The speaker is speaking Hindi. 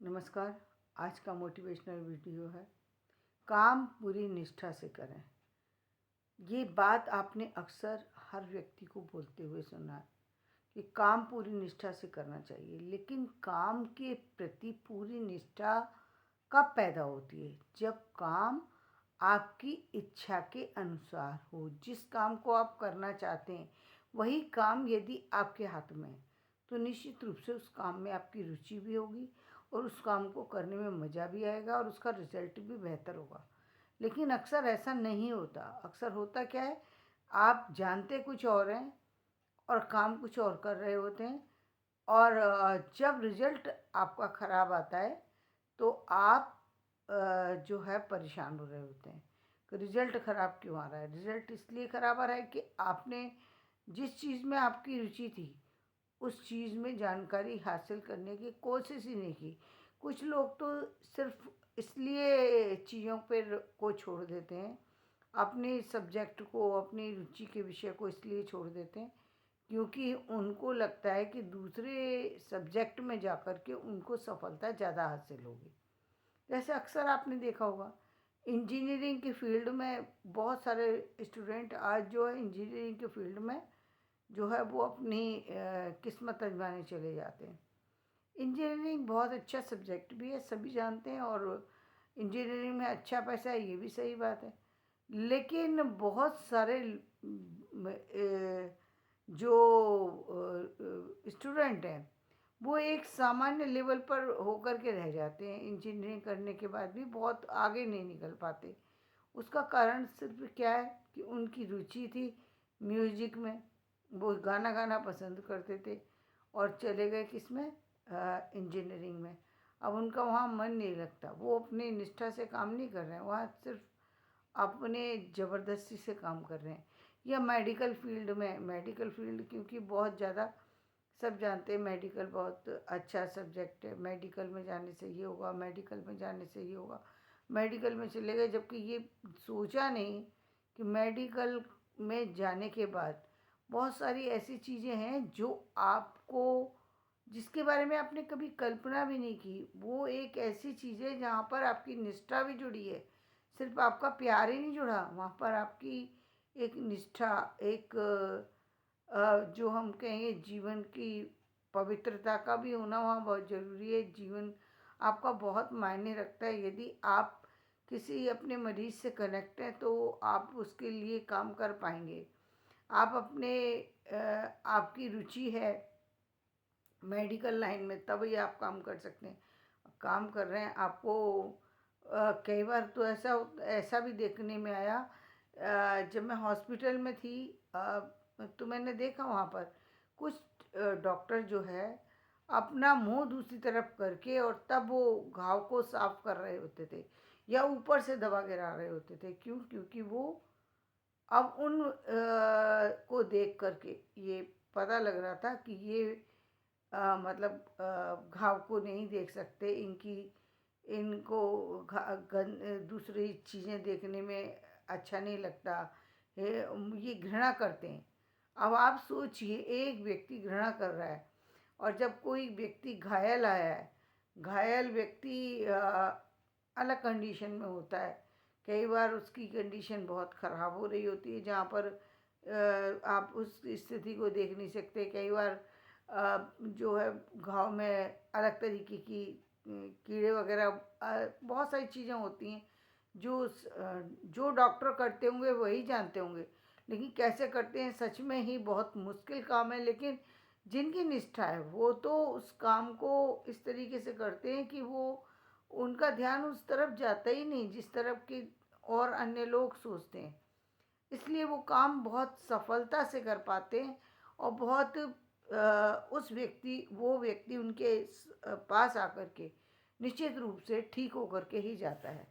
नमस्कार। आज का मोटिवेशनल वीडियो है, काम पूरी निष्ठा से करें। ये बात आपने अक्सर हर व्यक्ति को बोलते हुए सुना है कि काम पूरी निष्ठा से करना चाहिए, लेकिन काम के प्रति पूरी निष्ठा कब पैदा होती है? जब काम आपकी इच्छा के अनुसार हो। जिस काम को आप करना चाहते हैं वही काम यदि आपके हाथ में है तो निश्चित रूप से उस काम में आपकी रुचि भी होगी और उस काम को करने में मज़ा भी आएगा और उसका रिजल्ट भी बेहतर होगा। लेकिन अक्सर ऐसा नहीं होता। अक्सर होता क्या है, आप जानते कुछ और हैं और काम कुछ और कर रहे होते हैं, और जब रिजल्ट आपका ख़राब आता है तो आप जो है परेशान हो रहे होते हैं कि रिजल्ट ख़राब क्यों आ रहा है। रिजल्ट इसलिए ख़राब आ रहा है कि आपने जिस चीज़ में आपकी रुचि थी उस चीज़ में जानकारी हासिल करने की कोशिश ही नहीं की। कुछ लोग तो सिर्फ इसलिए चीज़ों पर को छोड़ देते हैं, अपने सब्जेक्ट को, अपनी रुचि के विषय को इसलिए छोड़ देते हैं क्योंकि उनको लगता है कि दूसरे सब्जेक्ट में जाकर के उनको सफलता ज़्यादा हासिल होगी। जैसे अक्सर आपने देखा होगा, इंजीनियरिंग की फील्ड में बहुत सारे स्टूडेंट आज जो है इंजीनियरिंग के फील्ड में जो है वो अपनी किस्मत आजमाने चले जाते हैं। इंजीनियरिंग बहुत अच्छा सब्जेक्ट भी है, सभी जानते हैं, और इंजीनियरिंग में अच्छा पैसा है, ये भी सही बात है। लेकिन बहुत सारे जो स्टूडेंट हैं वो एक सामान्य लेवल पर होकर के रह जाते हैं। इंजीनियरिंग करने के बाद भी बहुत आगे नहीं निकल पाते। उसका कारण सिर्फ क्या है कि उनकी रुचि थी म्यूजिक में, वो गाना गाना पसंद करते थे और चले गए किस में, इंजीनियरिंग में। अब उनका वहाँ मन नहीं लगता, वो अपनी निष्ठा से काम नहीं कर रहे हैं, वहाँ सिर्फ अपने ज़बरदस्ती से काम कर रहे हैं। या मेडिकल फील्ड में, मेडिकल फील्ड क्योंकि बहुत ज़्यादा सब जानते हैं मेडिकल बहुत अच्छा सब्जेक्ट है, मेडिकल में जाने से ये होगा, मेडिकल में जाने से ये होगा, मेडिकल में चले गए, जबकि ये सोचा नहीं कि मेडिकल में जाने के बाद बहुत सारी ऐसी चीज़ें हैं जो आपको, जिसके बारे में आपने कभी कल्पना भी नहीं की। वो एक ऐसी चीज़ है जहाँ पर आपकी निष्ठा भी जुड़ी है, सिर्फ आपका प्यार ही नहीं जुड़ा, वहाँ पर आपकी एक निष्ठा, एक जो हम कहेंगे जीवन की पवित्रता का भी होना वहाँ बहुत ज़रूरी है। जीवन आपका बहुत मायने रखता है। यदि आप किसी अपने मरीज़ से कनेक्ट हैं तो आप उसके लिए काम कर पाएंगे। आप अपने आपकी रुचि है मेडिकल लाइन में तभी आप काम कर सकते हैं। काम कर रहे हैं आपको, कई बार तो ऐसा भी देखने में आया, जब मैं हॉस्पिटल में थी, तो मैंने देखा वहाँ पर कुछ डॉक्टर जो है अपना मुंह दूसरी तरफ करके और तब वो घाव को साफ कर रहे होते थे या ऊपर से दवा गिरा रहे होते थे। क्यों? क्योंकि वो अब उन को देख करके ये पता लग रहा था कि ये मतलब घाव को नहीं देख सकते, इनको दूसरी चीज़ें देखने में अच्छा नहीं लगता है, ये घृणा करते हैं। अब आप सोचिए, एक व्यक्ति घृणा कर रहा है और जब कोई व्यक्ति घायल आया है, घायल व्यक्ति अलग कंडीशन में होता है, कई बार उसकी कंडीशन बहुत ख़राब हो रही होती है जहाँ पर आप उस स्थिति को देख नहीं सकते। कई बार जो है घाव में अलग तरीके की कीड़े वगैरह, बहुत सारी चीज़ें होती हैं जो डॉक्टर करते होंगे वही जानते होंगे, लेकिन कैसे करते हैं सच में ही बहुत मुश्किल काम है। लेकिन जिनकी निष्ठा है वो तो उस काम को इस तरीके से करते हैं कि वो, उनका ध्यान उस तरफ जाता ही नहीं जिस तरफ की और अन्य लोग सोचते हैं। इसलिए वो काम बहुत सफलता से कर पाते हैं और बहुत वो व्यक्ति उनके पास आकर के निश्चित रूप से ठीक होकर के ही जाता है।